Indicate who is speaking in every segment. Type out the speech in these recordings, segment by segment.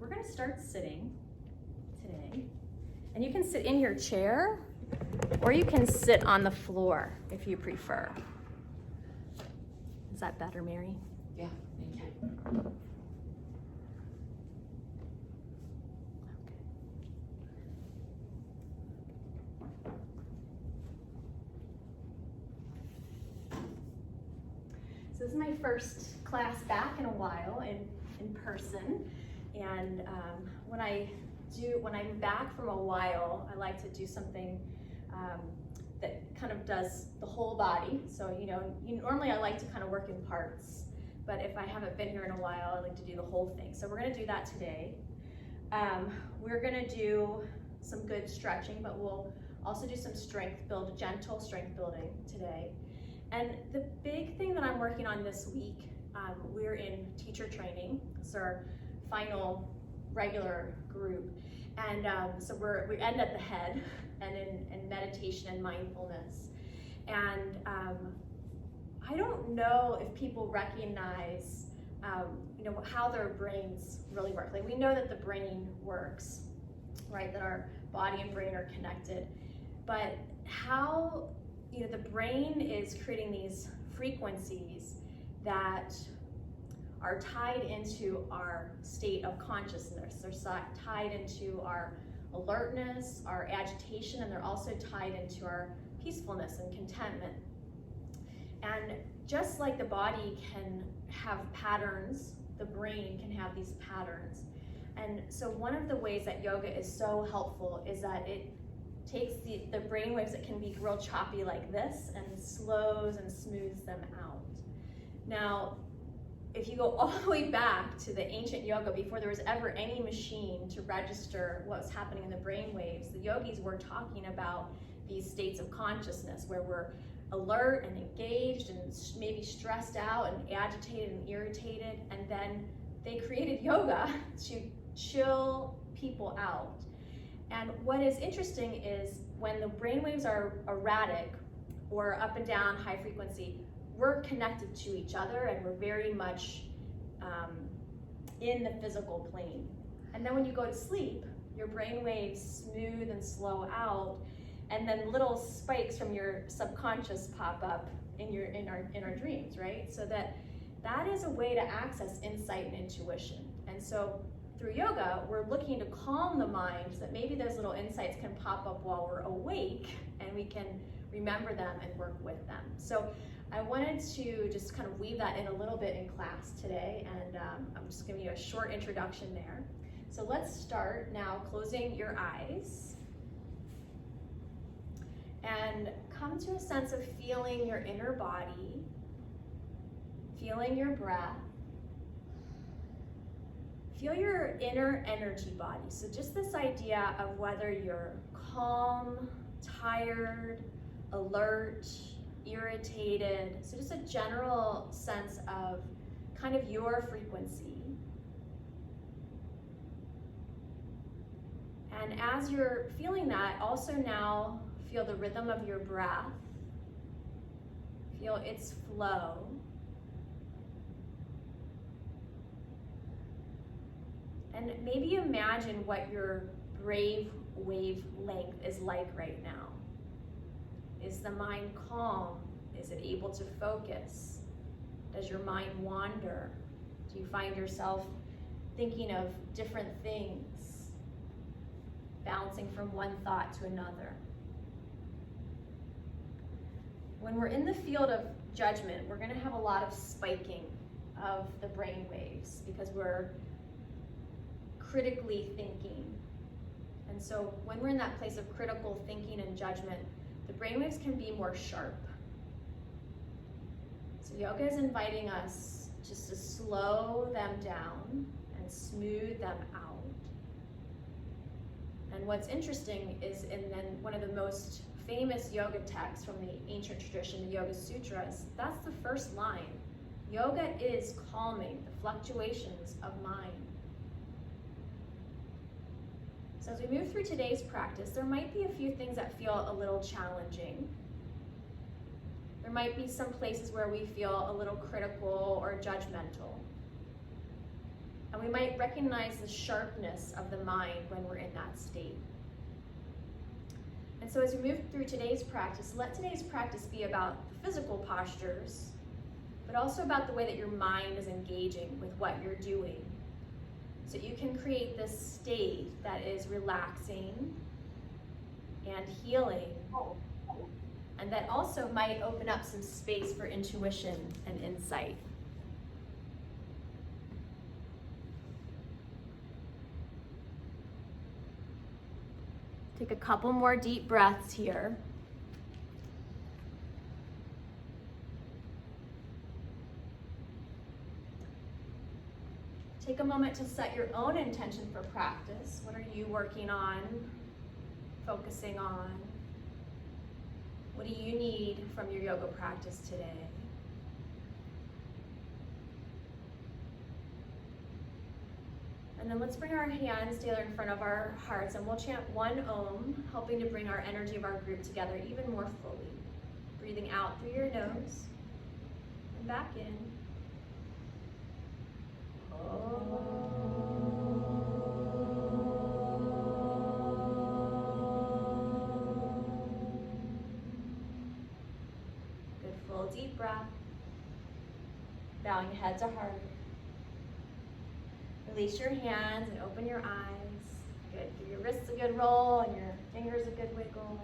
Speaker 1: we're gonna start sitting today. And you can sit in your chair, or you can sit on the floor if you prefer. Is that better, Mary?
Speaker 2: Yeah, thank you.
Speaker 1: Okay. So this is my first class back in a while in person, and when I'm back from a while, I like to do something that kind of does the whole body. So normally I like to kind of work in parts, but if I haven't been here in a while, I like to do the whole thing. So we're going to do that today. We're going to do some good stretching, but we'll also do some gentle strength building today. And the big thing that I'm working on this week, we're in teacher training. It's our final regular group. And so we end at the head and in meditation and mindfulness. And I don't know if people recognize how their brains really work. Like, we know that the brain works, right? That our body and brain are connected. But how the brain is creating these frequencies that are tied into our state of consciousness. They're tied into our alertness, our agitation, and they're also tied into our peacefulness and contentment. And just like the body can have patterns, the brain can have these patterns. And so one of the ways that yoga is so helpful is that it takes the brain waves that can be real choppy like this and slows and smooths them out. Now, if you go all the way back to the ancient yoga, before there was ever any machine to register what was happening in the brain waves, the yogis were talking about these states of consciousness where we're alert and engaged and maybe stressed out and agitated and irritated, and then they created yoga to chill people out. And what is interesting is when the brain waves are erratic or up and down, high frequency, we're connected to each other and we're very much in the physical plane. And then when you go to sleep, your brain waves smooth and slow out, and then little spikes from your subconscious pop up in our dreams, right? So that is a way to access insight and intuition. And so through yoga, we're looking to calm the mind so that maybe those little insights can pop up while we're awake and we can remember them and work with them. So I wanted to just kind of weave that in a little bit in class today, and I'm just giving you a short introduction there. So let's start now closing your eyes and come to a sense of feeling your inner body, feeling your breath. Feel your inner energy body. So just this idea of whether you're calm, tired, alert, irritated. So just a general sense of kind of your frequency. And as you're feeling that, also now feel the rhythm of your breath. Feel its flow. And maybe imagine what your brain wave length is like right now. Is the mind calm? Is it able to focus? Does your mind wander? Do you find yourself thinking of different things, bouncing from one thought to another? When we're in the field of judgment, we're going to have a lot of spiking of the brain waves because we're critically thinking. And so when we're in that place of critical thinking and judgment, the brainwaves can be more sharp. So yoga is inviting us just to slow them down and smooth them out. And what's interesting is in one of the most famous yoga texts from the ancient tradition, the Yoga Sutras, that's the first line. Yoga is calming the fluctuations of mind. So as we move through today's practice, there might be a few things that feel a little challenging. There might be some places where we feel a little critical or judgmental. And we might recognize the sharpness of the mind when we're in that state. And so as we move through today's practice, let today's practice be about the physical postures, but also about the way that your mind is engaging with what you're doing. So you can create this state that is relaxing and healing, and that also might open up some space for intuition and insight. Take a couple more deep breaths here. Take a moment to set your own intention for practice. What are you working on, focusing on? What do you need from your yoga practice today? And then let's bring our hands together in front of our hearts, and we'll chant one Om, helping to bring our energy of our group together even more fully. Breathing out through your nose and back in. Good full deep breath. Bowing head to heart. Release your hands and open your eyes. Good. Give your wrists a good roll and your fingers a good wiggle.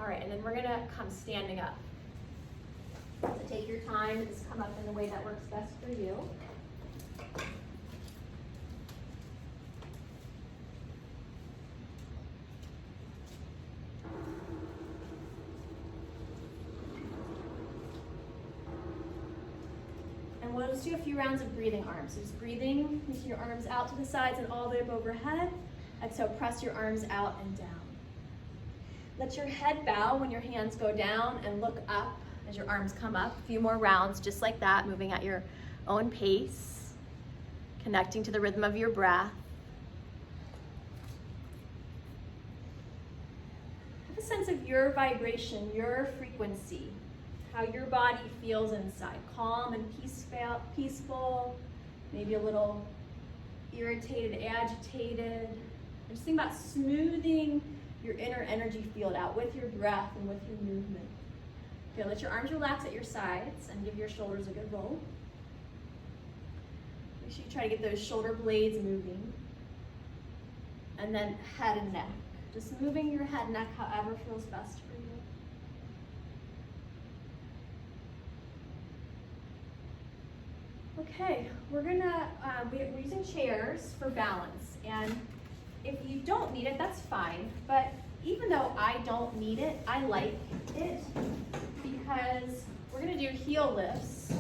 Speaker 1: All right, and then we're gonna come standing up. So take your time to just come up in the way that works best for you. And we'll just do a few rounds of breathing arms. So just breathing, reaching your arms out to the sides and all the way up overhead. Exhale, press your arms out and down. Let your head bow when your hands go down and look up as your arms come up. A few more rounds just like that, moving at your own pace, connecting to the rhythm of your breath. Have a sense of your vibration, your frequency, how your body feels inside. Calm and peaceful, maybe a little irritated, agitated. And just think about smoothing your inner energy field out with your breath and with your movement. Okay, let your arms relax at your sides and give your shoulders a good roll. Make sure you try to get those shoulder blades moving. And then head and neck. Just moving your head and neck however feels best for you. Okay, we're using chairs for balance. And if you don't need it, that's fine. But even though I don't need it, I like it because we're gonna do heel lifts.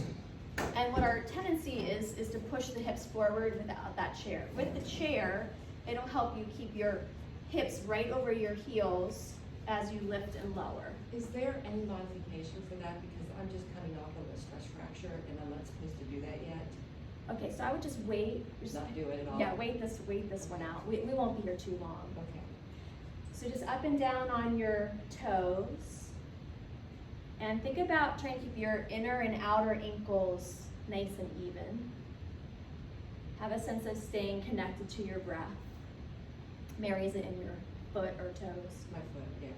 Speaker 1: And what our tendency is to push the hips forward without that chair. With the chair, it'll help you keep your hips right over your heels as you lift and lower.
Speaker 2: Is there any modification for that? Because I'm just coming off of a stress fracture and I'm not supposed to do that yet.
Speaker 1: Okay, so I would just wait.
Speaker 2: Just not do it at all?
Speaker 1: Yeah, wait this one out. We won't be here too long.
Speaker 2: Okay.
Speaker 1: So just up and down on your toes. And think about trying to keep your inner and outer ankles nice and even. Have a sense of staying connected to your breath. Mary, is it in your foot or toes?
Speaker 2: My foot, yeah.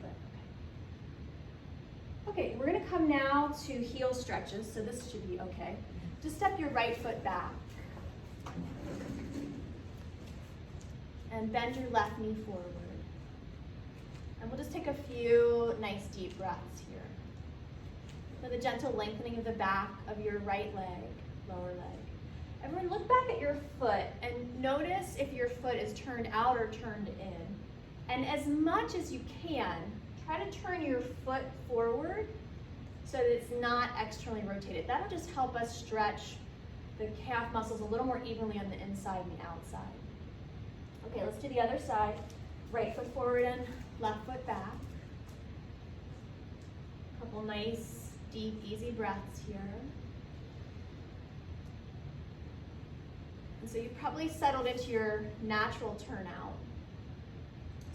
Speaker 1: Okay, we're gonna come now to heel stretches, so this should be okay. Just step your right foot back. And bend your left knee forward. And we'll just take a few nice deep breaths here. With a gentle lengthening of the back of your right leg, lower leg. Everyone look back at your foot and notice if your foot is turned out or turned in. And as much as you can, try to turn your foot forward so that it's not externally rotated. That'll just help us stretch the calf muscles a little more evenly on the inside and the outside. Okay, let's do the other side. Right foot forward and left foot back. A couple nice, deep, easy breaths here. And so you've probably settled into your natural turnout.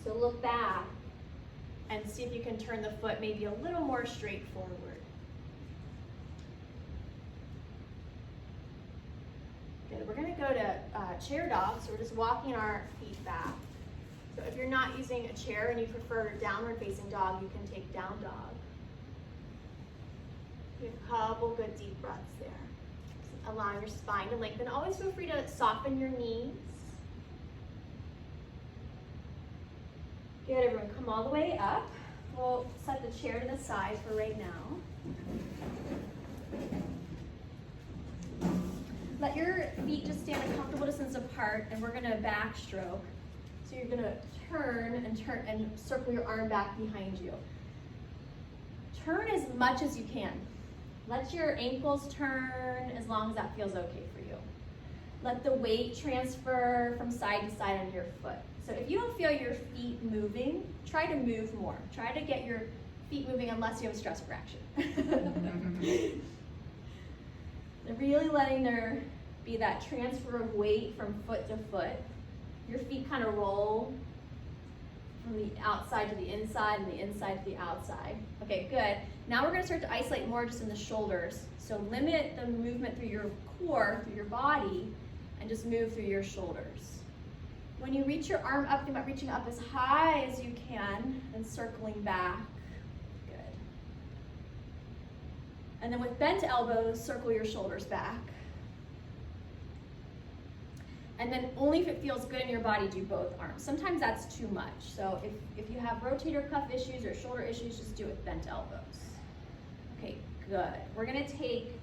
Speaker 1: So look back and see if you can turn the foot maybe a little more straight forward. Good. We're go to chair dog, so we're just walking our feet back. So if you're not using a chair and you prefer downward facing dog, you can take down dog. You have a couple good deep breaths there. Just allowing your spine to lengthen. Always feel free to soften your knees. Good, everyone, come all the way up. We'll set the chair to the side for right now. Let your feet just stand a comfortable distance apart, and we're gonna backstroke. So you're gonna turn and circle your arm back behind you. Turn as much as you can. Let your ankles turn as long as that feels okay for you. Let the weight transfer from side to side on your foot. So if you don't feel your feet moving, try to move more. Try to get your feet moving unless you have a stress fracture. Really letting there be that transfer of weight from foot to foot. Your feet kind of roll from the outside to the inside and the inside to the outside. Okay, good. Now we're going to start to isolate more just in the shoulders. So limit the movement through your core, through your body, and just move through your shoulders. When you reach your arm up, think about reaching up as high as you can and circling back. Good. And then with bent elbows, circle your shoulders back. And then only if it feels good in your body, do both arms. Sometimes that's too much. So if you have rotator cuff issues or shoulder issues, just do it with bent elbows. Okay, good. We're gonna take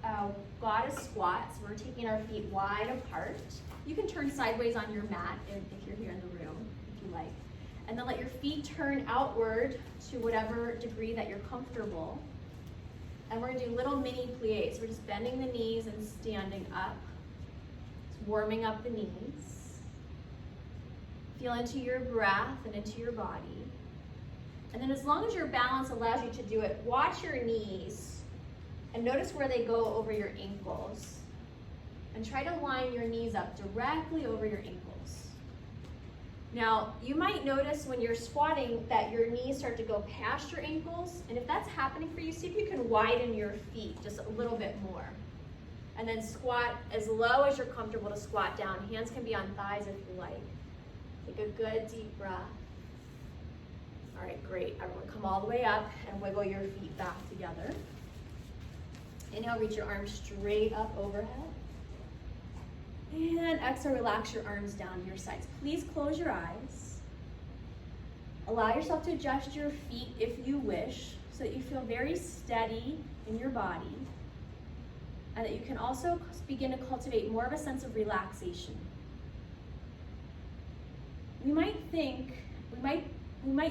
Speaker 1: goddess squat. So we're taking our feet wide apart. You can turn sideways on your mat if you're here in the room, if you like. And then let your feet turn outward to whatever degree that you're comfortable. And we're gonna do little mini pliés. We're just bending the knees and standing up. Warming up the knees. Feel into your breath and into your body. And then as long as your balance allows you to do it, watch your knees and notice where they go over your ankles. And try to line your knees up directly over your ankles. Now, you might notice when you're squatting that your knees start to go past your ankles. And if that's happening for you, see if you can widen your feet just a little bit more. And then squat as low as you're comfortable to squat down. Hands can be on thighs if you like. Take a good deep breath. All right, great. Everyone come all the way up and wiggle your feet back together. Inhale, reach your arms straight up overhead. And exhale, relax your arms down to your sides. Please close your eyes. Allow yourself to adjust your feet if you wish, so that you feel very steady in your body. And that you can also begin to cultivate more of a sense of relaxation. We might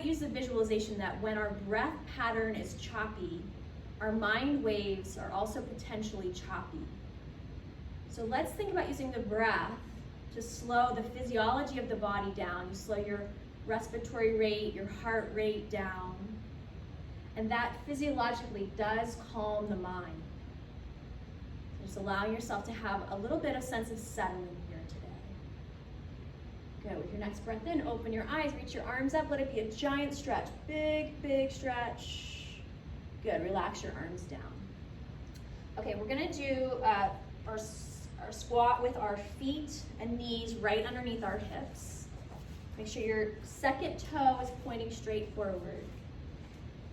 Speaker 1: use the visualization that when our breath pattern is choppy, our mind waves are also potentially choppy. So let's think about using the breath to slow the physiology of the body down. You slow your respiratory rate, your heart rate down. And that physiologically does calm the mind. Just allowing yourself to have a little bit of sense of settling here today. Good, with your next breath in, open your eyes, reach your arms up, let it be a giant stretch. Big, big stretch. Good, relax your arms down. Okay, we're gonna do our squat with our feet and knees right underneath our hips. Make sure your second toe is pointing straight forward.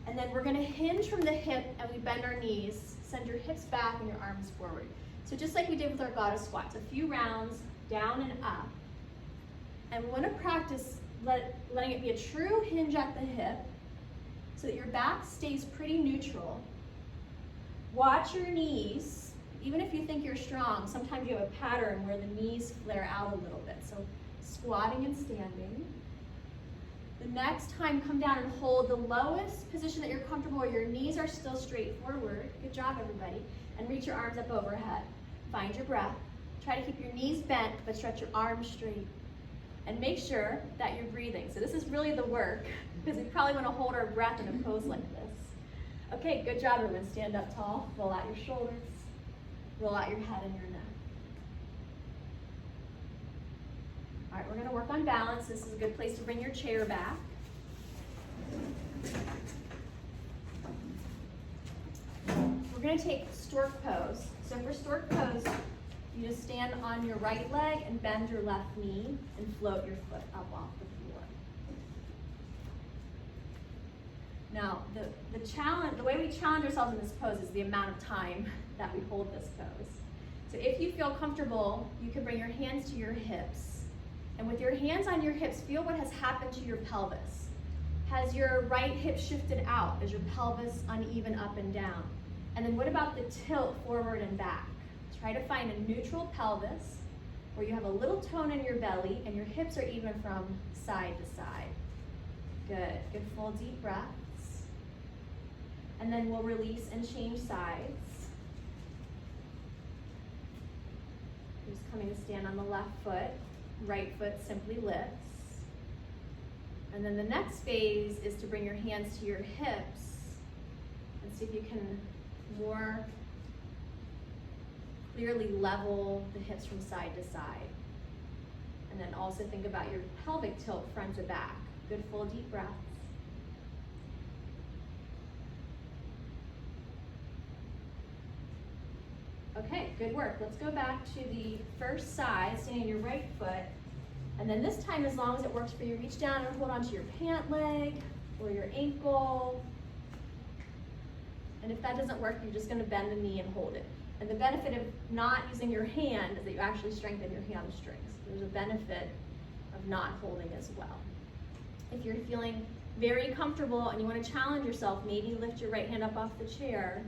Speaker 1: And then we're gonna hinge from the hip and we bend our knees. Send your hips back and your arms forward. So just like we did with our goddess squats, a few rounds down and up. And we wanna practice letting it be a true hinge at the hip so that your back stays pretty neutral. Watch your knees. Even if you think you're strong, sometimes you have a pattern where the knees flare out a little bit. So squatting and standing. The next time, come down and hold the lowest position that you're comfortable where your knees are still straight forward. Good job, everybody. And reach your arms up overhead. Find your breath. Try to keep your knees bent, but stretch your arms straight. And make sure that you're breathing. So this is really the work, because we probably want to hold our breath in a pose like this. Okay, good job, everyone. Stand up tall. Roll out your shoulders. Roll out your head and your neck. All right, we're going to work on balance. This is a good place to bring your chair back. We're going to take Stork Pose. So for Stork Pose, You just stand on your right leg and bend your left knee and float your foot up off the floor. Now, the way we challenge ourselves in this pose is the amount of time that we hold this pose. So if you feel comfortable, you can bring your hands to your hips. And with your hands on your hips, feel what has happened to your pelvis. Has your right hip shifted out? Is your pelvis uneven up and down? And then what about the tilt forward and back? Try to find a neutral pelvis where you have a little tone in your belly and your hips are even from side to side. Good. Good full deep breaths. And then we'll release and change sides. You're just coming to stand on the left foot. Right foot simply lifts. And then the next phase is to bring your hands to your hips and see if you can more clearly level the hips from side to side. And then also think about your pelvic tilt front to back. Good full deep breaths. Okay, good work. Let's go back to the first side, standing on your right foot. And then this time, as long as it works for you, reach down and hold onto your pant leg or your ankle. And if that doesn't work, you're just gonna bend the knee and hold it. And the benefit of not using your hand is that you actually strengthen your hamstrings. There's a benefit of not holding as well. If you're feeling very comfortable and you want to challenge yourself, maybe lift your right hand up off the chair.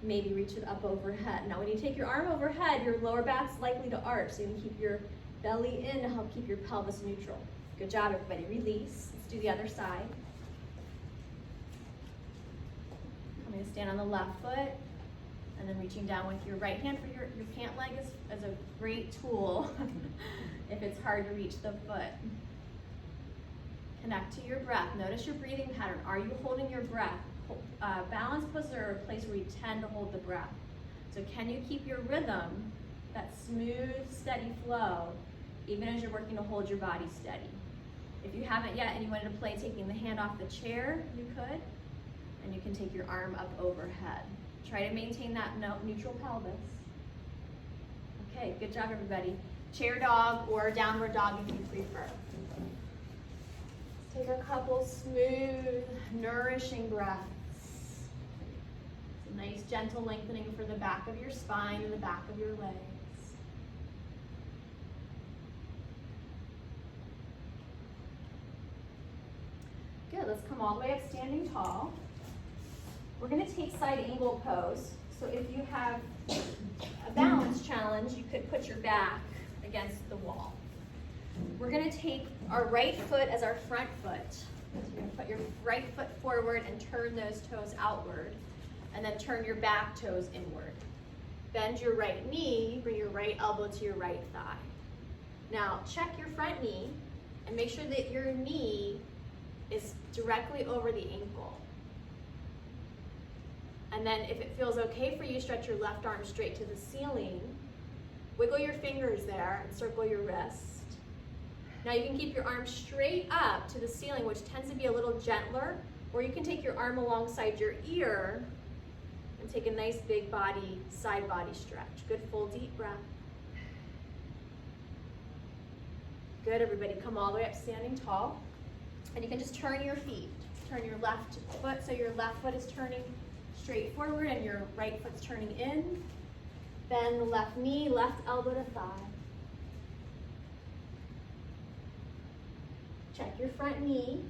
Speaker 1: Maybe reach it up overhead. Now when you take your arm overhead, your lower back's likely to arch, so you can keep your belly in to help keep your pelvis neutral. Good job, everybody. Release. Let's do the other side. I'm going to stand on the left foot, and then reaching down with your right hand for your pant leg is a great tool if it's hard to reach the foot. Connect to your breath. Notice your breathing pattern. Are you holding your breath? Balance pose is a place where you tend to hold the breath. So can you keep your rhythm, that smooth, steady flow, even as you're working to hold your body steady? If you haven't yet and you wanted to play taking the hand off the chair, you could. And you can take your arm up overhead. Try to maintain that neutral pelvis. Okay, good job, everybody. Chair dog or downward dog if you prefer. Take a couple smooth, nourishing breaths. It's a nice, gentle lengthening for the back of your spine and the back of your legs. Good, let's come all the way up standing tall. We're going to take side angle pose. So if you have a balance challenge, you could put your back against the wall. We're going to take our right foot as our front foot. So you're going to put your right foot forward and turn those toes outward, and then turn your back toes inward. Bend your right knee, bring your right elbow to your right thigh. Now check your front knee and make sure that your knee is directly over the ankle. And then if it feels okay for you, stretch your left arm straight to the ceiling. Wiggle your fingers there and circle your wrist. Now you can keep your arm straight up to the ceiling, which tends to be a little gentler, or you can take your arm alongside your ear and take a nice big body, side body stretch. Good full deep breath. Good, everybody, come all the way up standing tall. And you can just turn your feet. Turn your left foot, so your left foot is turning straight forward and your right foot's turning in. Bend the left knee, left elbow to thigh. Check your front knee,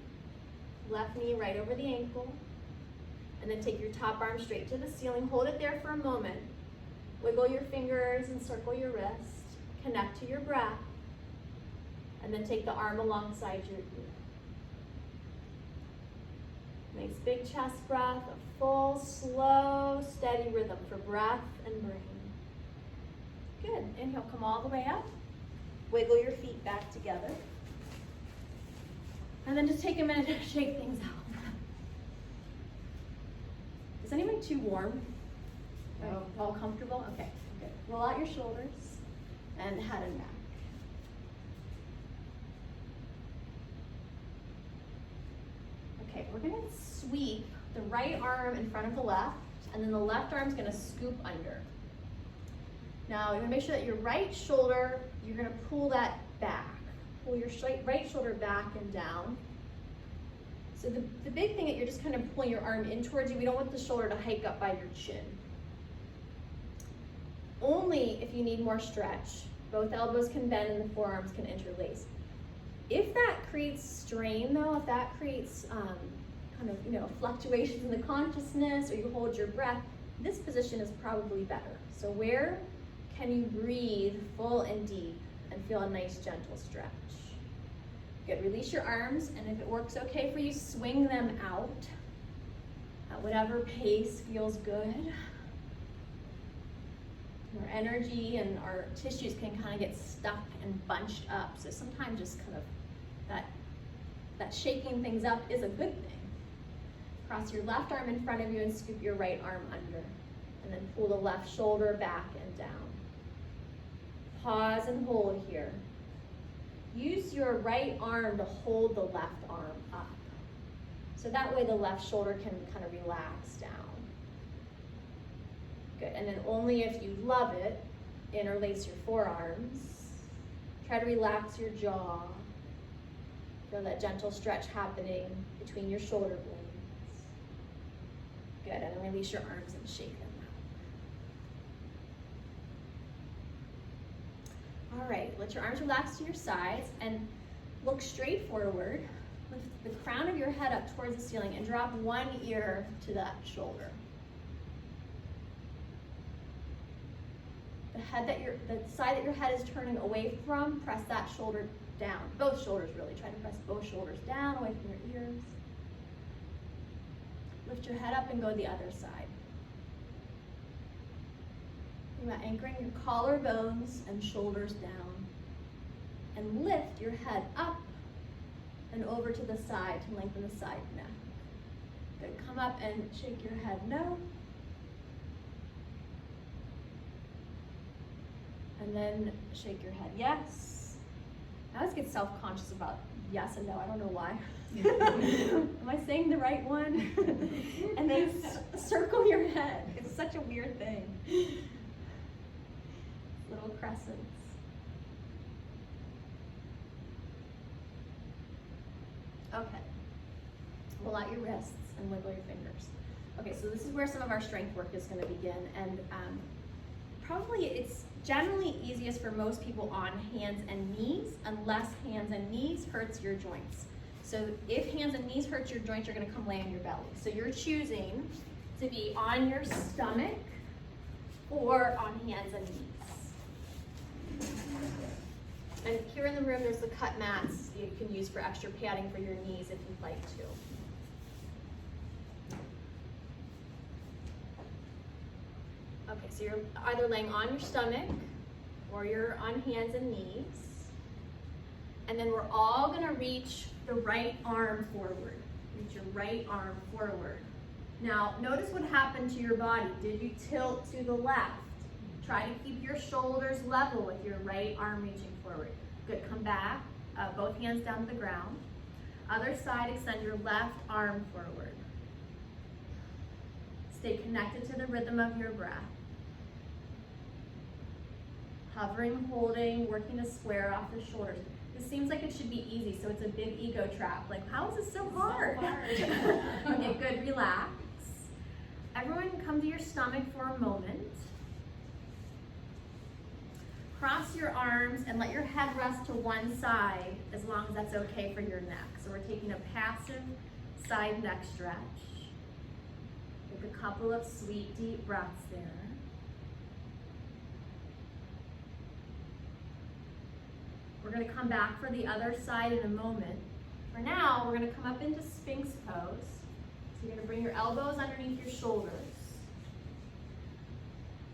Speaker 1: left knee right over the ankle, and then take your top arm straight to the ceiling. Hold it there for a moment. Wiggle your fingers and circle your wrist. Connect to your breath, and then take the arm alongside your ear. Nice big chest breath, a full, slow, steady rhythm for breath and brain. Good. Inhale, come all the way up. Wiggle your feet back together. And then just take a minute to shake things out. Is anyone too warm?
Speaker 2: No.
Speaker 1: All comfortable? Okay, good. Roll out your shoulders and head and back. Okay, we're gonna sweep the right arm in front of the left, and then the left arm's gonna scoop under. Now you're gonna make sure that your right shoulder, you're gonna pull that back. Pull your right shoulder back and down. So the big thing that you're just kind of pulling your arm in towards you, we don't want the shoulder to hike up by your chin. Only if you need more stretch. Both elbows can bend and the forearms can interlace. If that creates strain though, if that creates kind of, fluctuations in the consciousness, or you hold your breath, this position is probably better. So where can you breathe full and deep and feel a nice gentle stretch? Good, release your arms, and if it works okay for you, swing them out at whatever pace feels good. Our energy and our tissues can kind of get stuck and bunched up, so sometimes just kind of that shaking things up is a good thing. Cross your left arm in front of you and scoop your right arm under, and then pull the left shoulder back and down. Pause and hold here. Use your right arm to hold the left arm up. So that way the left shoulder can kind of relax down. Good, and then only if you love it, interlace your forearms. Try to relax your jaw. Feel that gentle stretch happening between your shoulder blades. Good, and then release your arms and shake them out. All right, let your arms relax to your sides and look straight forward. Lift the crown of your head up towards the ceiling and drop one ear to that shoulder. The side that your head is turning away from, press that shoulder down. Both shoulders really. Try to press both shoulders down, away from your ears. Lift your head up and go the other side. Think about anchoring your collarbones and shoulders down. And lift your head up and over to the side to lengthen the side neck. Good. Come up and shake your head no. And then shake your head yes. I always get self-conscious about yes and no. I don't know why. Am I saying the right one? And then circle your head. It's such a weird thing. Little crescents. Okay. Pull out your wrists and wiggle your fingers. Okay, so this is where some of our strength work is going to begin. And probably it's generally easiest for most people on hands and knees, unless hands and knees hurts your joints. So if hands and knees hurt your joints, you're going to come lay on your belly. So you're choosing to be on your stomach or on hands and knees. And here in the room, there's the cut mats you can use for extra padding for your knees if you'd like to. Okay, so you're either laying on your stomach or you're on hands and knees. And then we're all gonna reach the right arm forward. Reach your right arm forward. Now, notice what happened to your body. Did you tilt to the left? Try to keep your shoulders level with your right arm reaching forward. Good, come back, both hands down to the ground. Other side, extend your left arm forward. Stay connected to the rhythm of your breath. Hovering, holding, working to square off the shoulders. This seems like it should be easy, so it's a big ego trap. Like, how is this so hard? Okay, good, relax. Everyone come to your stomach for a moment. Cross your arms and let your head rest to one side, as long as that's okay for your neck. So we're taking a passive side neck stretch. Take a couple of sweet, deep breaths there. We're going to come back for the other side in a moment. For now, we're going to come up into sphinx pose. So you're going to bring your elbows underneath your shoulders.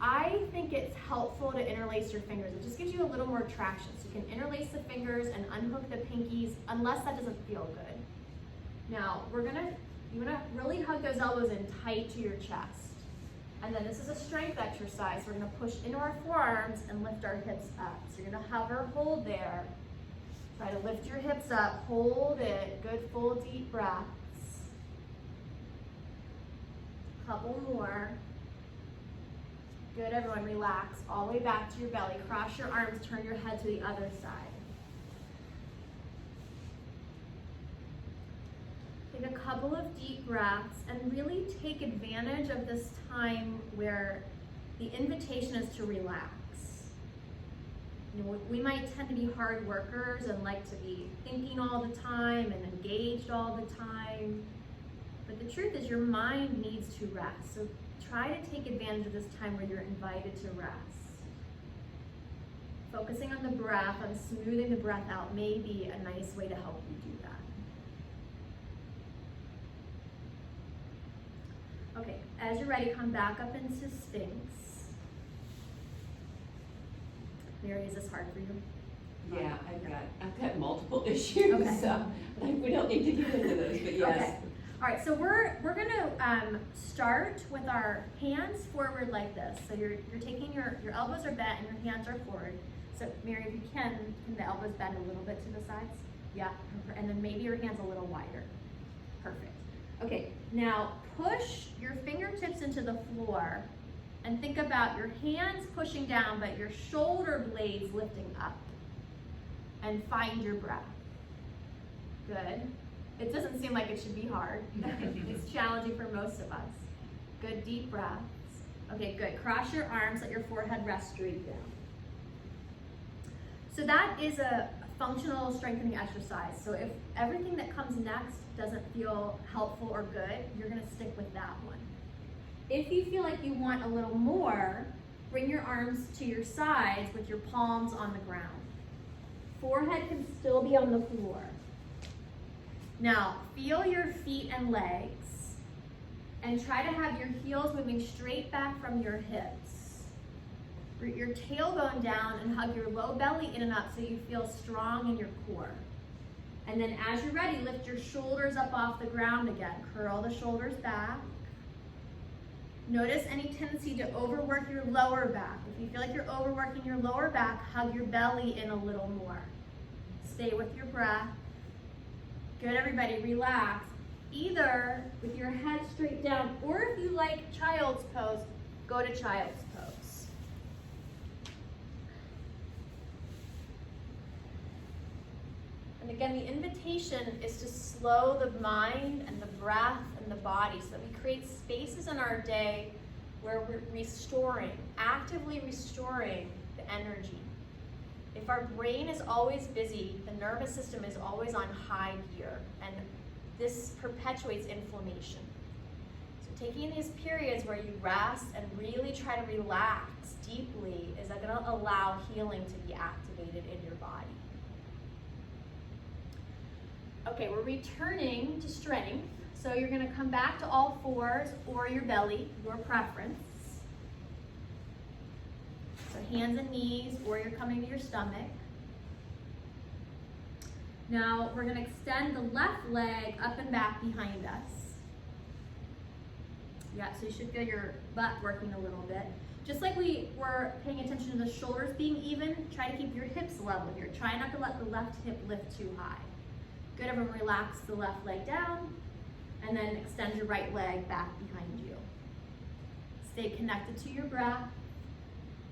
Speaker 1: I think it's helpful to interlace your fingers. It just gives you a little more traction. So you can interlace the fingers and unhook the pinkies, unless that doesn't feel good. Now, you're gonna really hug those elbows in tight to your chest. And then this is a strength exercise. We're gonna push into our forearms and lift our hips up. So you're gonna hover, hold there. Try to lift your hips up, hold it. Good, full, deep breaths. Couple more. Good, everyone, relax. All the way back to your belly. Cross your arms, turn your head to the other side. Take a couple of deep breaths and really take advantage of this time where the invitation is to relax. You know, we might tend to be hard workers and like to be thinking all the time and engaged all the time. But the truth is your mind needs to rest. So try to take advantage of this time where you're invited to rest. Focusing on the breath, on smoothing the breath out may be a nice way to help you do that. Okay, as you're ready, come back up into Sphinx. Mary, is this hard for you?
Speaker 2: Yeah, I've got multiple issues,
Speaker 1: Okay.
Speaker 2: so we don't need to get into those, but yes.
Speaker 1: Okay. All right, so we're gonna start with our hands forward like this. So you're taking your elbows are bent and your hands are forward. So Mary, if you can the elbows bend a little bit to the sides? Yeah, and then maybe your hands a little wider. Perfect. Okay, now push your fingertips into the floor and think about your hands pushing down, but your shoulder blades lifting up. And find your breath. Good. It doesn't seem like it should be hard. It's challenging for most of us. Good, deep breaths. Okay, good. Cross your arms, let your forehead rest straight down. So that is a functional strengthening exercise. So if everything that comes next doesn't feel helpful or good, you're gonna stick with that one. If you feel like you want a little more, bring your arms to your sides with your palms on the ground. Forehead can still be on the floor. Now, feel your feet and legs and try to have your heels moving straight back from your hips. Root your tailbone down and hug your low belly in and up so you feel strong in your core. And then as you're ready, lift your shoulders up off the ground again. Curl the shoulders back. Notice any tendency to overwork your lower back. If you feel like you're overworking your lower back, hug your belly in a little more. Stay with your breath. Good, everybody, relax. Either with your head straight down, or if you like child's pose, go to child's pose. And again, the invitation is to slow the mind and the breath and the body so that we create spaces in our day where we're restoring, actively restoring the energy. If our brain is always busy, the nervous system is always on high gear, and this perpetuates inflammation. So taking these periods where you rest and really try to relax deeply is going to allow healing to be activated in your body. Okay, we're returning to strength. So you're going to come back to all fours or your belly, your preference. So hands and knees, or you're coming to your stomach. Now we're going to extend the left leg up and back behind us. Yeah, so you should feel your butt working a little bit. Just like we were paying attention to the shoulders being even, try to keep your hips level here. Try not to let the left hip lift too high. Good, everyone relax the left leg down, and then extend your right leg back behind you. Stay connected to your breath.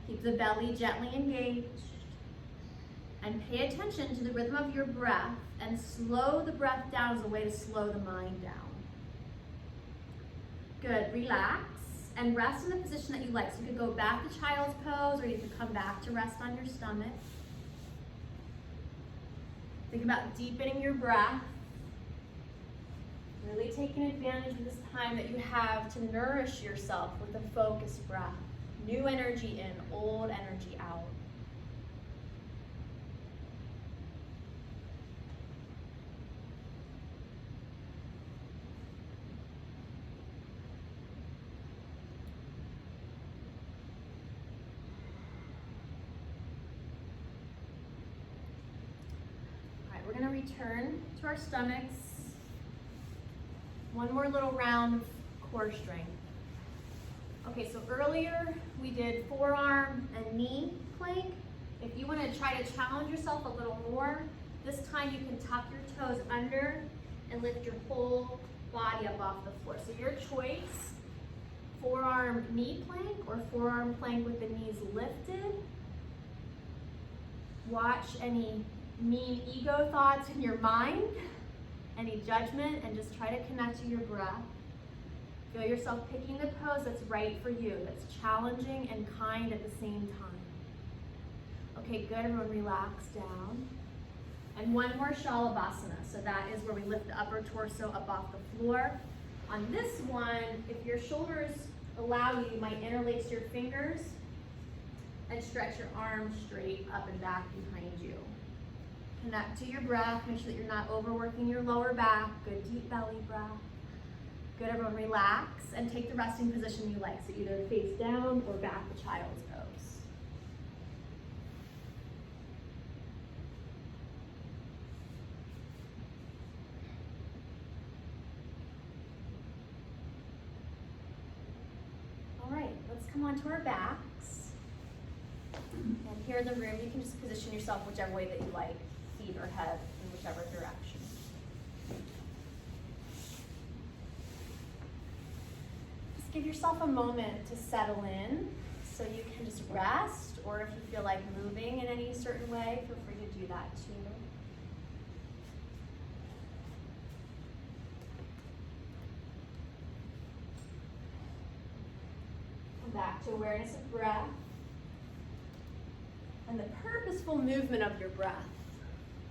Speaker 1: Keep the belly gently engaged. And pay attention to the rhythm of your breath and slow the breath down as a way to slow the mind down. Good, relax and rest in the position that you like. So you could go back to child's pose, or you could come back to rest on your stomach. Think about deepening your breath. Really taking advantage of this time that you have to nourish yourself with a focused breath. New energy in, old energy out. All right, we're going to return to our stomachs. One more little round of core strength. Okay, so earlier we did forearm and knee plank. If you want to try to challenge yourself a little more, this time you can tuck your toes under and lift your whole body up off the floor. So your choice. forearm knee plank or forearm plank with the knees lifted. Watch any mean ego thoughts in your mind, any judgment, and just try to connect to your breath. Feel yourself picking the pose that's right for you, that's challenging and kind at the same time. Okay, good, everyone relax down. And one more Shalabhasana. So that is where we lift the upper torso up off the floor. On this one, if your shoulders allow you, you might interlace your fingers and stretch your arms straight up and back behind you. Connect to your breath. Make sure that you're not overworking your lower back. Good deep belly breath. Good, everyone relax and take the resting position you like. So either face down or back to child's pose. All right, let's come onto our backs. And here in the room, you can just position yourself whichever way that you like, feet or head in whichever direction. Just give yourself a moment to settle in, so you can just rest, or if you feel like moving in any certain way, feel free to do that too. Come back to awareness of breath and the purposeful movement of your breath.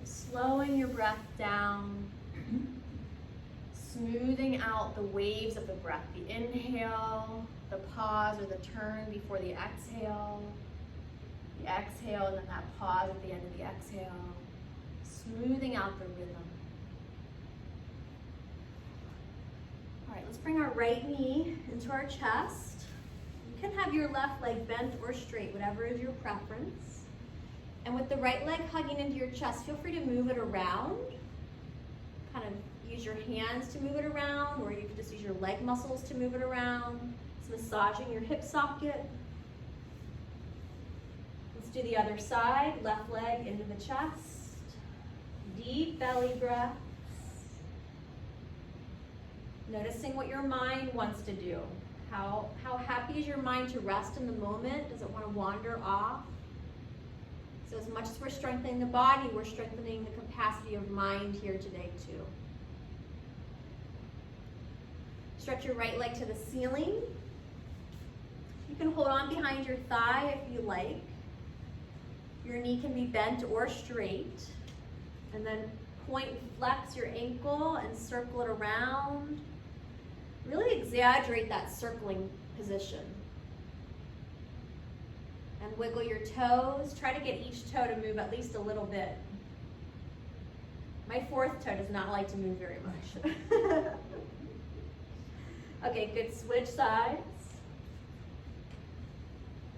Speaker 1: Slowing your breath down, smoothing out the waves of the breath, the inhale, the pause or the turn before the exhale, and then that pause at the end of the exhale, smoothing out the rhythm. All right, let's bring our right knee into our chest. You can have your left leg bent or straight, whatever is your preference. And with the right leg hugging into your chest, feel free to move it around. Kind of use your hands to move it around, or you can just use your leg muscles to move it around. It's massaging your hip socket. Let's do the other side. Left leg into the chest. Deep belly breaths. Noticing what your mind wants to do. How happy is your mind to rest in the moment? Does it want to wander off? So as much as we're strengthening the body, we're strengthening the capacity of mind here today too. Stretch your right leg to the ceiling. You can hold on behind your thigh if you like. Your knee can be bent or straight. And then point and flex your ankle and circle it around. Really exaggerate that circling position. And wiggle your toes. Try to get each toe to move at least a little bit. My fourth toe does not like to move very much. Okay, good. Switch sides.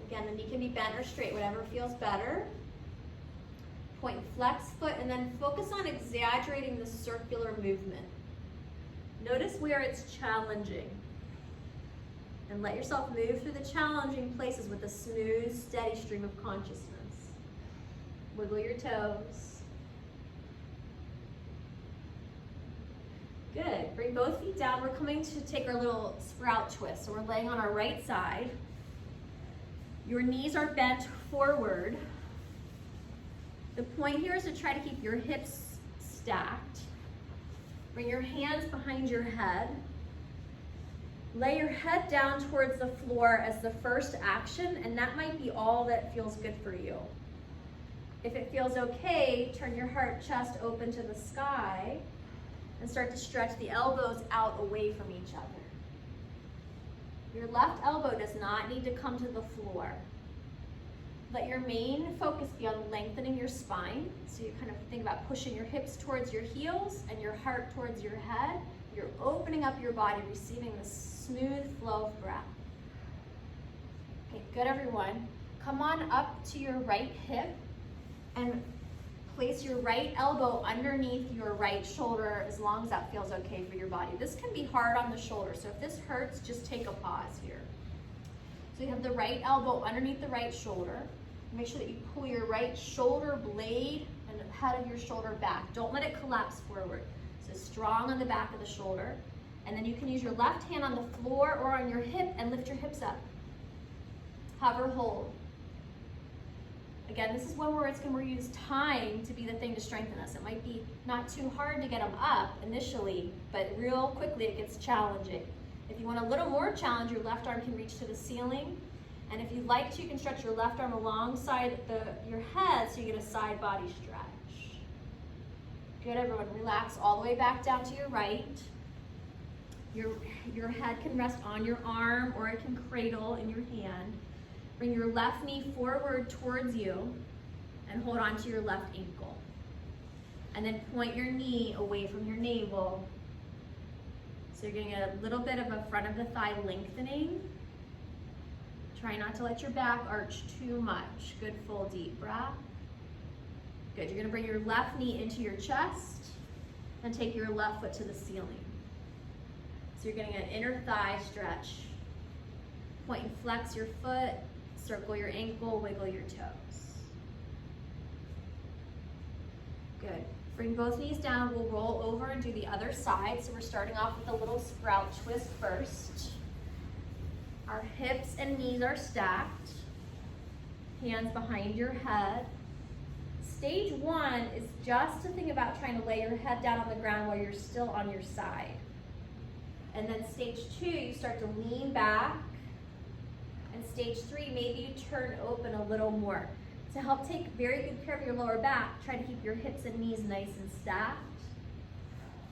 Speaker 1: Again, the knee can be bent or straight, whatever feels better. Point and flex foot, and then focus on exaggerating the circular movement. Notice where it's challenging. And let yourself move through the challenging places with a smooth, steady stream of consciousness. Wiggle your toes. Good. Bring both feet down. We're coming to take our little sprout twist. So we're laying on our right side. Your knees are bent forward. The point here is to try to keep your hips stacked. Bring your hands behind your head. Lay your head down towards the floor as the first action, and that might be all that feels good for you. If it feels okay, turn your heart chest open to the sky and start to stretch the elbows out away from each other. Your left elbow does not need to come to the floor. Let your main focus be on lengthening your spine. So you kind of think about pushing your hips towards your heels and your heart towards your head. You're opening up your body, receiving this smooth flow of breath. Okay, good everyone. Come on up to your right hip and place your right elbow underneath your right shoulder as long as that feels okay for your body. This can be hard on the shoulder, so if this hurts, just take a pause here. So you have the right elbow underneath the right shoulder. Make sure that you pull your right shoulder blade and the head of your shoulder back. Don't let it collapse forward. So strong on the back of the shoulder. And then you can use your left hand on the floor or on your hip and lift your hips up. Hover, hold. Again, this is one where it's going to use time to be the thing to strengthen us. It might be not too hard to get them up initially, but real quickly it gets challenging. If you want a little more challenge, your left arm can reach to the ceiling. And if you'd like to, you can stretch your left arm alongside your head so you get a side body stretch. Good, everyone. Relax all the way back down to your right. Your head can rest on your arm or it can cradle in your hand. Bring your left knee forward towards you and hold on to your left ankle. And then point your knee away from your navel. So you're getting a little bit of a front of the thigh lengthening. Try not to let your back arch too much. Good, full deep breath. Good, you're gonna bring your left knee into your chest and take your left foot to the ceiling. So you're getting an inner thigh stretch. Point and flex your foot, circle your ankle, wiggle your toes. Good. Bring both knees down. We'll roll over and do the other side. So we're starting off with a little sprout twist first. Our hips and knees are stacked. Hands behind your head. Stage one is just to think about trying to lay your head down on the ground while you're still on your side. And then stage two, you start to lean back. And stage three, maybe you turn open a little more. To help take very good care of your lower back, try to keep your hips and knees nice and stacked.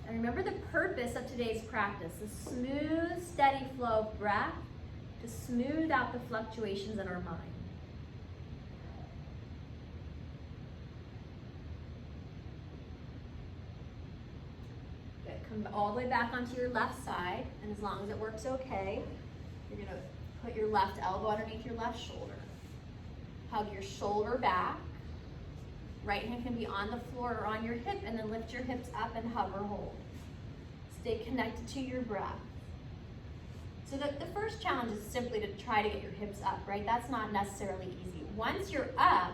Speaker 1: And remember the purpose of today's practice, the smooth, steady flow of breath to smooth out the fluctuations in our mind. Good, come all the way back onto your left side, and as long as it works okay, you're gonna put your left elbow underneath your left shoulder. Hug your shoulder back. Right hand can be on the floor or on your hip, and then lift your hips up and hover, hold. Stay connected to your breath. So the first challenge is simply to try to get your hips up, right? That's not necessarily easy. Once you're up,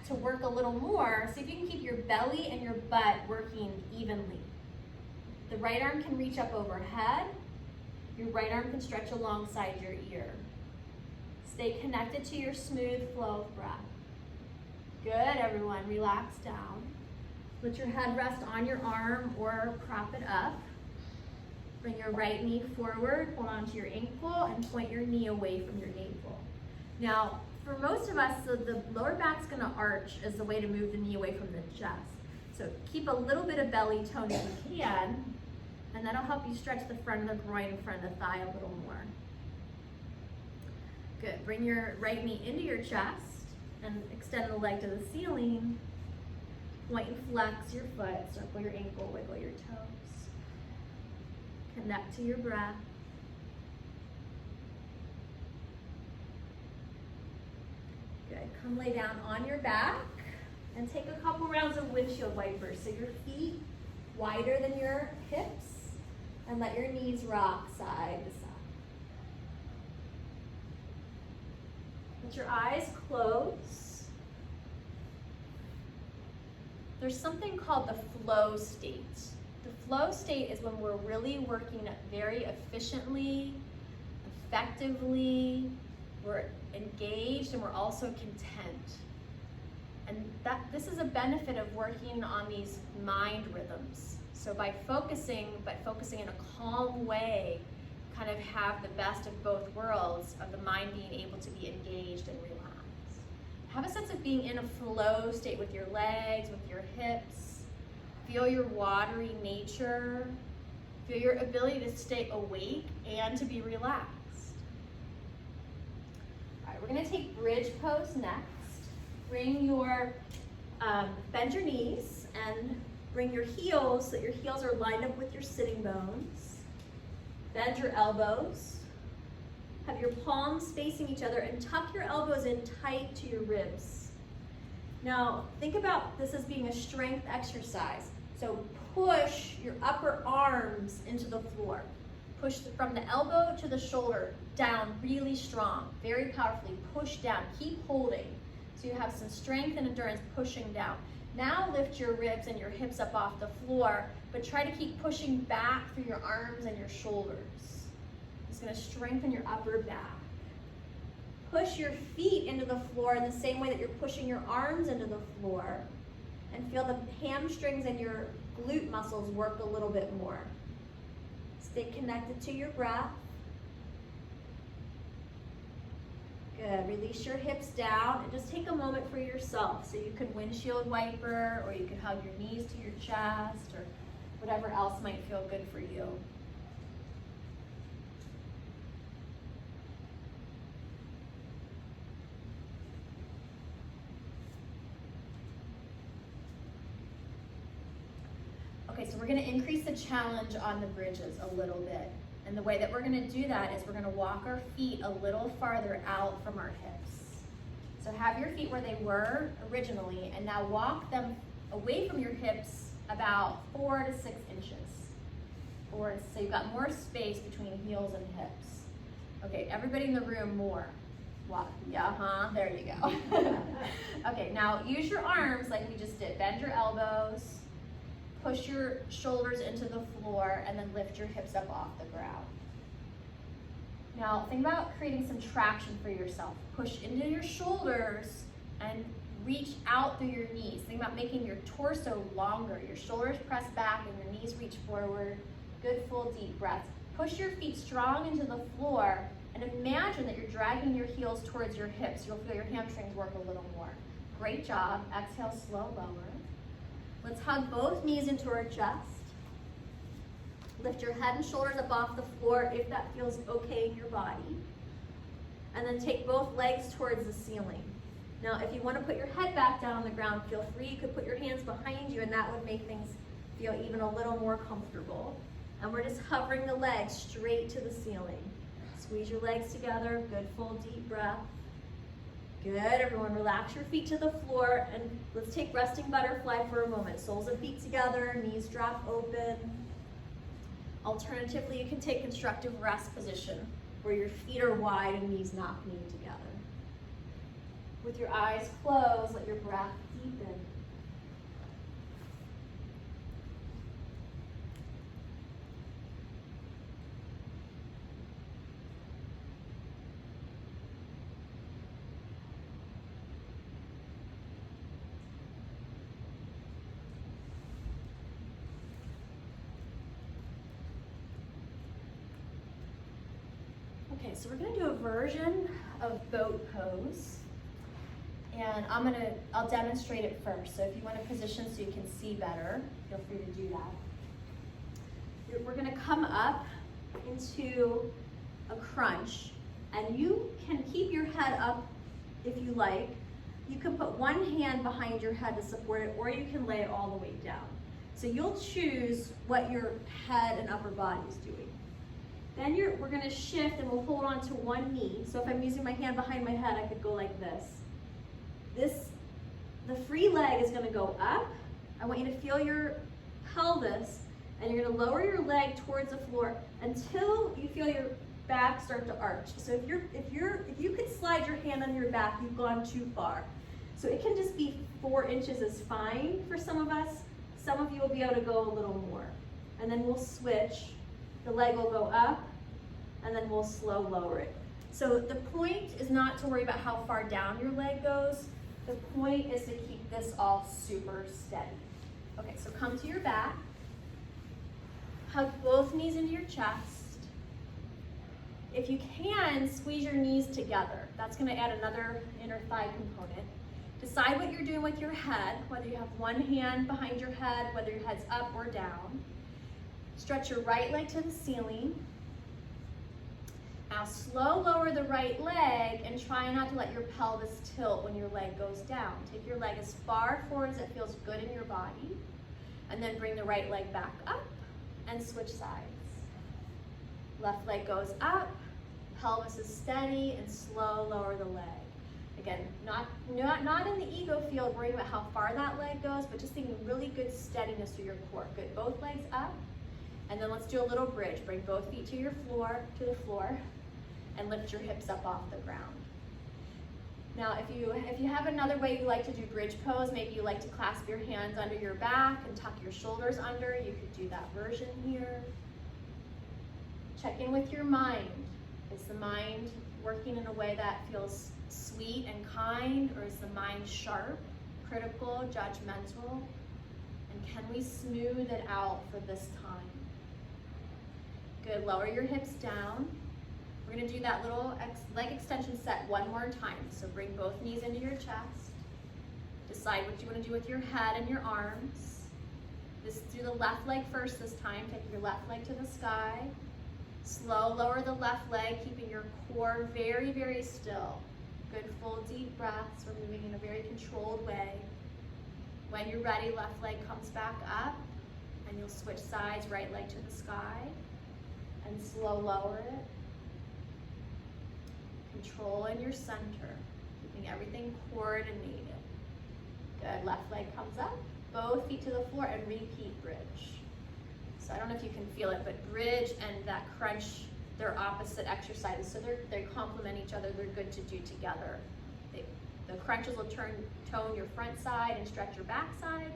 Speaker 1: to work a little more, see if you can keep your belly and your butt working evenly. The right arm can reach up overhead. Your right arm can stretch alongside your ear. Stay connected to your smooth flow of breath. Good, everyone, relax down. Let your head rest on your arm or prop it up. Bring your right knee forward, hold on to your ankle, and point your knee away from your navel. Now, for most of us, so the lower back's gonna arch as the way to move the knee away from the chest. So keep a little bit of belly tone if you can, and that'll help you stretch the front of the groin and front of the thigh a little more. Good, bring your right knee into your chest and extend the leg to the ceiling. Point and flex your foot, circle your ankle, wiggle your toes. Connect to your breath. Good, come lay down on your back and take a couple rounds of windshield wipers. So your feet wider than your hips and let your knees rock side to side. Let your eyes close. There's something called the flow state. The flow state is when we're really working very efficiently, effectively, we're engaged, and we're also content. And this is a benefit of working on these mind rhythms. So by focusing in a calm way, kind of have the best of both worlds of the mind being able to be engaged and relaxed. Have a sense of being in a flow state with your legs, with your hips. Feel your watery nature. Feel your ability to stay awake and to be relaxed. All right, we're gonna take bridge pose next. Bring your, bend your knees and bring your heels so that your heels are lined up with your sitting bones. Bend your elbows. Have your palms facing each other and tuck your elbows in tight to your ribs. Now, think about this as being a strength exercise. So push your upper arms into the floor. Push from the elbow to the shoulder, down really strong, very powerfully. Push down, keep holding. So you have some strength and endurance pushing down. Now lift your ribs and your hips up off the floor, but try to keep pushing back through your arms and your shoulders. It's gonna strengthen your upper back. Push your feet into the floor in the same way that you're pushing your arms into the floor, and feel the hamstrings and your glute muscles work a little bit more. Stay connected to your breath. Good, release your hips down and just take a moment for yourself. So you can windshield wiper, or you can hug your knees to your chest, or whatever else might feel good for you. Okay, so we're gonna increase the challenge on the bridges a little bit. And the way that we're gonna do that is we're gonna walk our feet a little farther out from our hips. So have your feet where they were originally, and now walk them away from your hips about 4 to 6 inches. So you've got more space between heels and hips. Okay, everybody in the room, more. Walk, yeah, there you go. Okay, now use your arms like we just did. Bend your elbows, push your shoulders into the floor, and then lift your hips up off the ground. Now think about creating some traction for yourself. Push into your shoulders and reach out through your knees. Think about making your torso longer. Your shoulders press back and your knees reach forward. Good full deep breaths. Push your feet strong into the floor and imagine that you're dragging your heels towards your hips. You'll feel your hamstrings work a little more. Great job. Exhale, slow lower. Let's hug both knees into our chest. Lift your head and shoulders up off the floor if that feels okay in your body. And then take both legs towards the ceiling. Now, if you want to put your head back down on the ground, feel free. You could put your hands behind you, and that would make things feel even a little more comfortable. And we're just hovering the legs straight to the ceiling. Squeeze your legs together. Good full deep breath. Good, everyone, relax your feet to the floor, and let's take resting butterfly for a moment. Soles of feet together, knees drop open. Alternatively, you can take constructive rest position, where your feet are wide and knees not knee together. With your eyes closed, let your breath deepen. Okay, so we're gonna do a version of boat pose. And I'll demonstrate it first. So if you want to position so you can see better, feel free to do that. We're gonna come up into a crunch, and you can keep your head up if you like. You can put one hand behind your head to support it, or you can lay it all the way down. So you'll choose what your head and upper body is doing. Then we're gonna shift, and we'll hold on to one knee. So if I'm using my hand behind my head, I could go like this. The free leg is gonna go up. I want you to feel your pelvis, and you're gonna lower your leg towards the floor until you feel your back start to arch. So if you could slide your hand on your back, you've gone too far. So it can just be 4 inches is fine for some of us. Some of you will be able to go a little more. And then we'll switch. The leg will go up, and then we'll slow lower it. So the point is not to worry about how far down your leg goes. The point is to keep this all super steady. Okay, so come to your back. Hug both knees into your chest. If you can, squeeze your knees together. That's gonna add another inner thigh component. Decide what you're doing with your head, whether you have one hand behind your head, whether your head's up or down. Stretch your right leg to the ceiling. Now slow lower the right leg and try not to let your pelvis tilt when your leg goes down. Take your leg as far forward as it feels good in your body, and then bring the right leg back up and switch sides. Left leg goes up, pelvis is steady, and slow lower the leg. Again, not in the ego field worrying about how far that leg goes, but just thinking really good steadiness through your core. Good, both legs up, and then let's do a little bridge. Bring both feet to the floor, and lift your hips up off the ground. Now, if you have another way you like to do bridge pose, maybe you like to clasp your hands under your back and tuck your shoulders under, you could do that version here. Check in with your mind. Is the mind working in a way that feels sweet and kind, or is the mind sharp, critical, judgmental? And can we smooth it out for this time? Good, lower your hips down. We're gonna do that little leg extension set one more time. So bring both knees into your chest. Decide what you wanna do with your head and your arms. Do the left leg first this time. Take your left leg to the sky. Slow, lower the left leg, keeping your core very, very still. Good, full deep breaths. We're moving in a very controlled way. When you're ready, left leg comes back up, and you'll switch sides, right leg to the sky, and slow lower it. Control in your center, keeping everything coordinated. Good, left leg comes up, both feet to the floor, and repeat bridge. So I don't know if you can feel it, but bridge and that crunch, they're opposite exercises. So they complement each other, they're good to do together. The crunches will tone your front side and stretch your back side,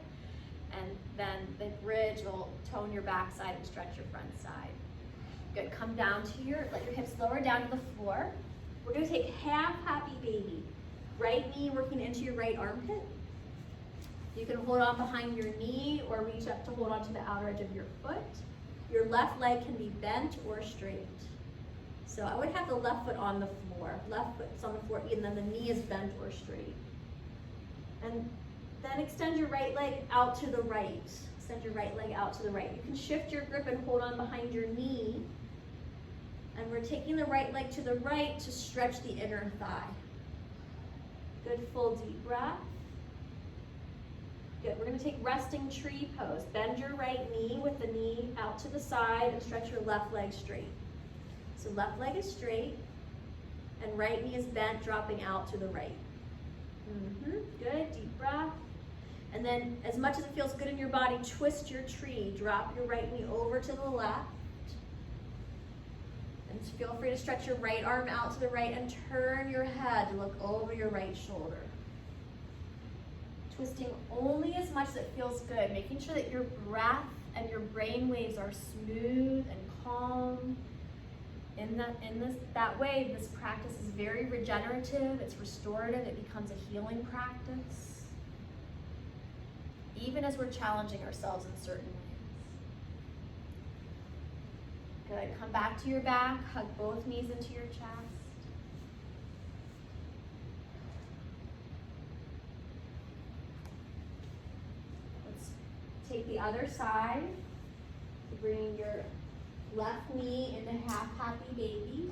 Speaker 1: and then the bridge will tone your back side and stretch your front side. Good, come down to let your hips lower down to the floor. We're gonna take half happy baby. Right knee working into your right armpit. You can hold on behind your knee or reach up to hold on to the outer edge of your foot. Your left leg can be bent or straight. So I would have the left foot on the floor. Left foot's on the floor, and then the knee is bent or straight. And then extend your right leg out to the right. Extend your right leg out to the right. You can shift your grip and hold on behind your knee. And we're taking the right leg to the right to stretch the inner thigh. Good, full deep breath. Good, we're gonna take resting tree pose. Bend your right knee with the knee out to the side and stretch your left leg straight. So left leg is straight and right knee is bent, dropping out to the right. Good, deep breath. And then as much as it feels good in your body, twist your tree. Drop your right knee over to the left. And feel free to stretch your right arm out to the right and turn your head to look over your right shoulder. Twisting only as much as it feels good, making sure that your breath and your brain waves are smooth and calm. That way, this practice is very regenerative, it's restorative, it becomes a healing practice, even as we're challenging ourselves in certain ways. Good, come back to your back, hug both knees into your chest. Let's take the other side. So bringing your left knee into half happy baby.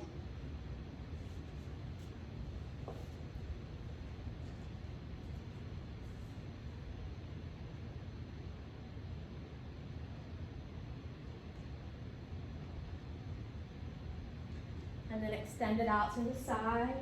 Speaker 1: And then extend it out to the side.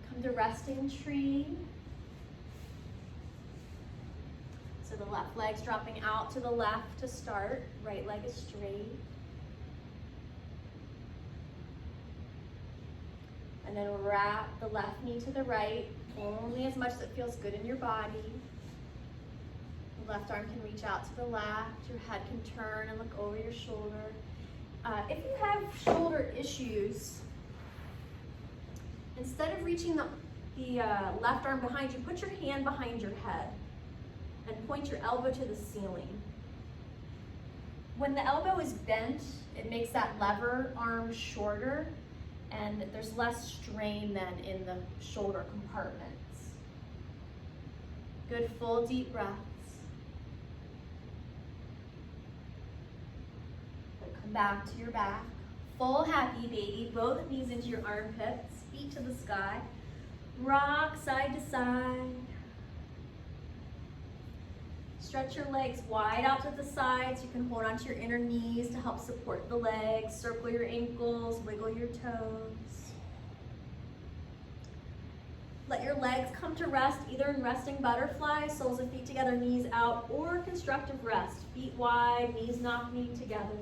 Speaker 1: Come to resting tree. So the left leg's dropping out to the left to start. Right leg is straight. And then wrap the left knee to the right, only as much as it feels good in your body. The left arm can reach out to the left. Your head can turn and look over your shoulder. If you have shoulder issues, instead of reaching the left arm behind you, put your hand behind your head and point your elbow to the ceiling. When the elbow is bent, it makes that lever arm shorter and there's less strain then in the shoulder compartments. Good, full deep breaths. Come back to your back. Full happy baby, both knees into your armpits, feet to the sky. Rock side to side. Stretch your legs wide out to the sides. You can hold onto your inner knees to help support the legs. Circle your ankles, wiggle your toes. Let your legs come to rest, either in resting butterfly, soles of feet together, knees out, or constructive rest. Feet wide, knees knee together.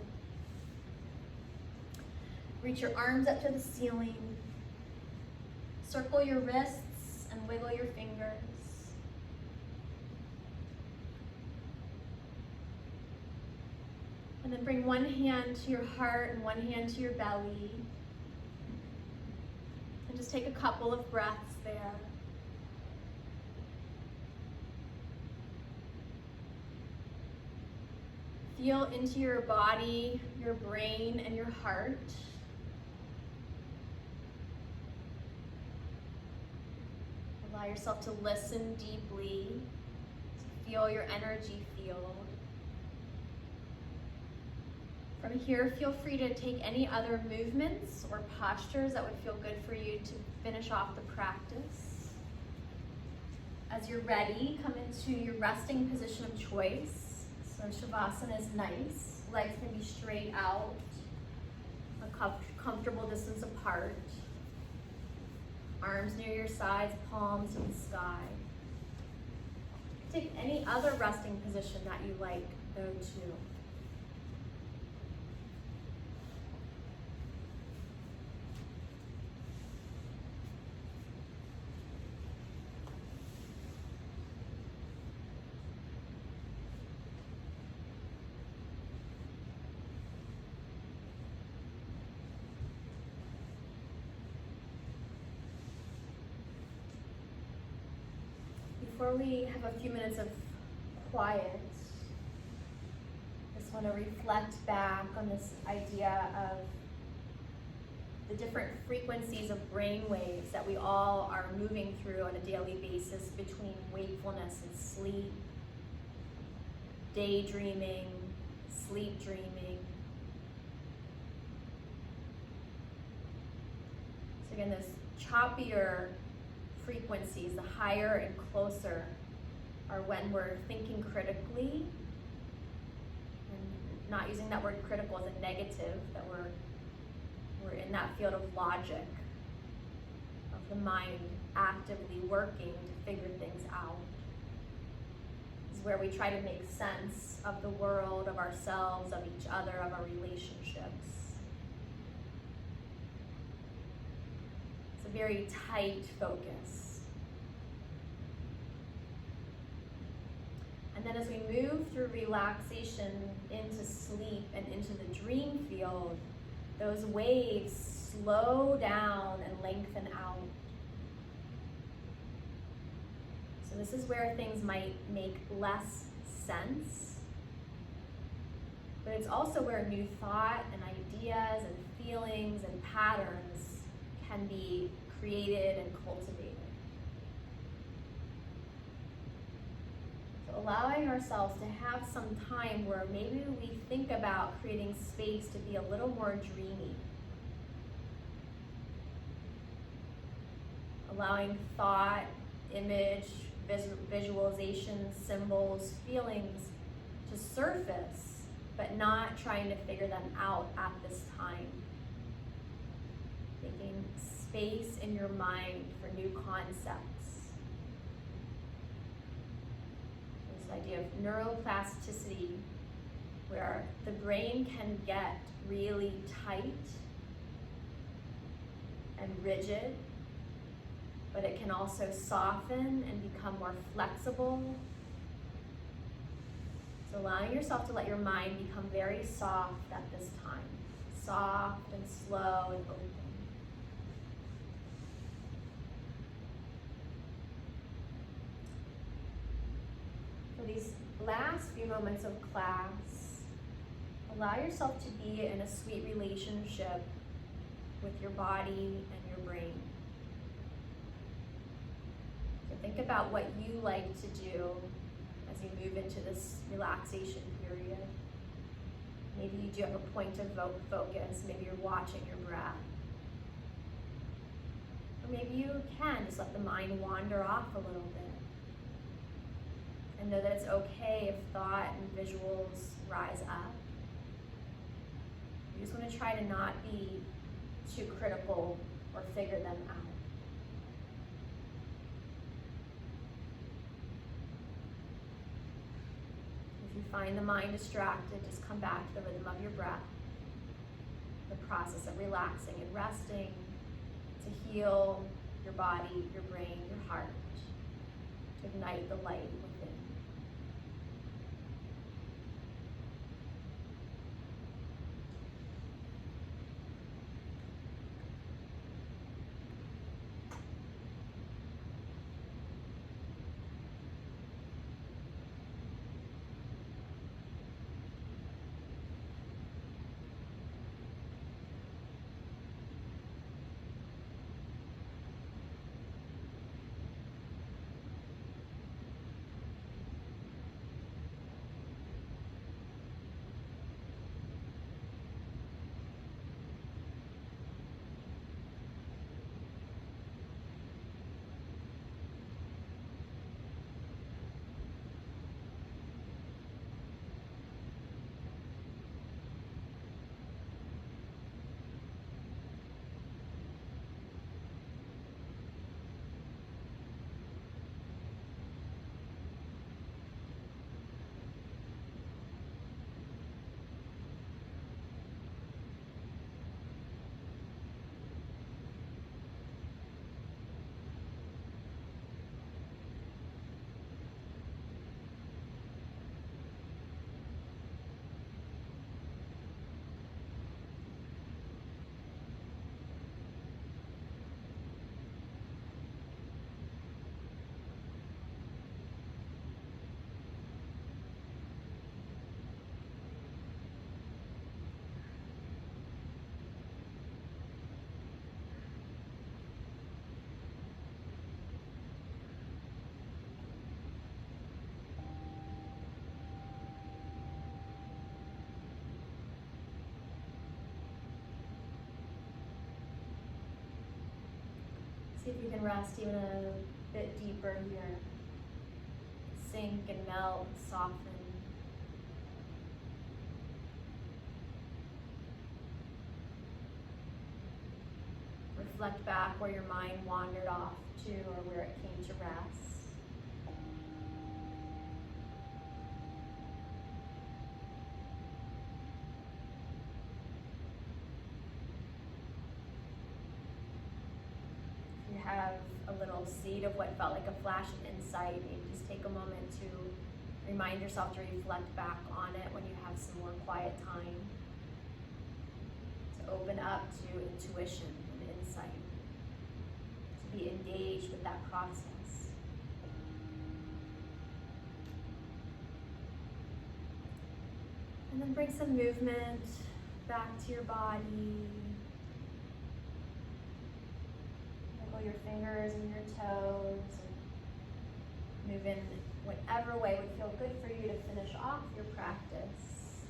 Speaker 1: Reach your arms up to the ceiling. Circle your wrists and wiggle your fingers. And then bring one hand to your heart and one hand to your belly. And just take a couple of breaths there. Feel into your body, your brain, and your heart. Allow yourself to listen deeply, to feel your energy field. From here, feel free to take any other movements or postures that would feel good for you to finish off the practice. As you're ready, come into your resting position of choice. So Shavasana is nice. Legs can be straight out, a comfortable distance apart. Arms near your sides, palms to the sky. Take any other resting position that you like, though, too. Before we have a few minutes of quiet, I just want to reflect back on this idea of the different frequencies of brain waves that we all are moving through on a daily basis between wakefulness and sleep, daydreaming, sleep dreaming. So again, those choppier frequencies, the higher and closer, are when we're thinking critically, and not using that word critical as a negative, that we're in that field of logic, of the mind actively working to figure things out. This is where we try to make sense of the world, of ourselves, of each other, of our relationships. It's a very tight focus. And then as we move through relaxation into sleep and into the dream field, those waves slow down and lengthen out. So this is where things might make less sense, but it's also where new thought and ideas and feelings and patterns can be created and cultivated. So allowing ourselves to have some time where maybe we think about creating space to be a little more dreamy. Allowing thought, image, visualization, symbols, feelings to surface, but not trying to figure them out at this time. Making space in your mind for new concepts. This idea of neuroplasticity, where the brain can get really tight and rigid, but it can also soften and become more flexible. So allowing yourself to let your mind become very soft at this time. Soft and slow and open. For these last few moments of class, allow yourself to be in a sweet relationship with your body and your brain. So think about what you like to do as you move into this relaxation period. Maybe you do have a point of focus. Maybe you're watching your breath. Or maybe you can just let the mind wander off a little bit. And know that it's okay if thought and visuals rise up. You just want to try to not be too critical or figure them out. If you find the mind distracted, just come back to the rhythm of your breath. The process of relaxing and resting to heal your body, your brain, your heart, to ignite the light within. See if you can rest even a bit deeper here. Sink and melt and soften. Reflect back where your mind wandered off to or where it came to rest. Have a little seed of what felt like a flash of insight, maybe just take a moment to remind yourself to reflect back on it when you have some more quiet time, to open up to intuition and insight, to be engaged with that process. And then bring some movement back to your body. Your fingers and your toes, and move in whatever way would feel good for you to finish off your practice.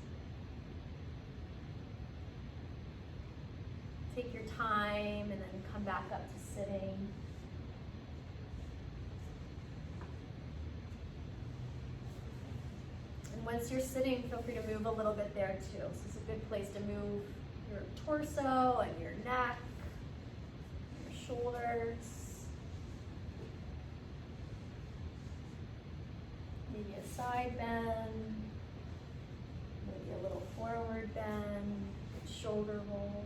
Speaker 1: Take your time and then come back up to sitting. And once you're sitting, feel free to move a little bit there too. So it's a good place to move your torso and your neck, shoulders, maybe a side bend, maybe a little forward bend, shoulder roll.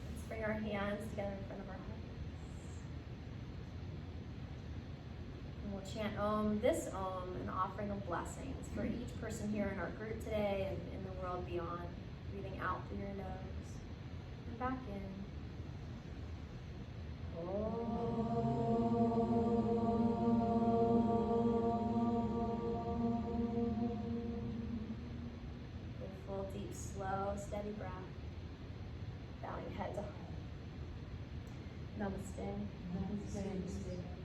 Speaker 1: Let's bring our hands together in front of our hearts. And we'll chant Om, this Om, an offering of blessings for each person here in our group today and in the world beyond. Breathing out through your nose and back in. Take a full, deep, slow, steady breath. Bowing head to heart. Namaste.
Speaker 2: Namaste.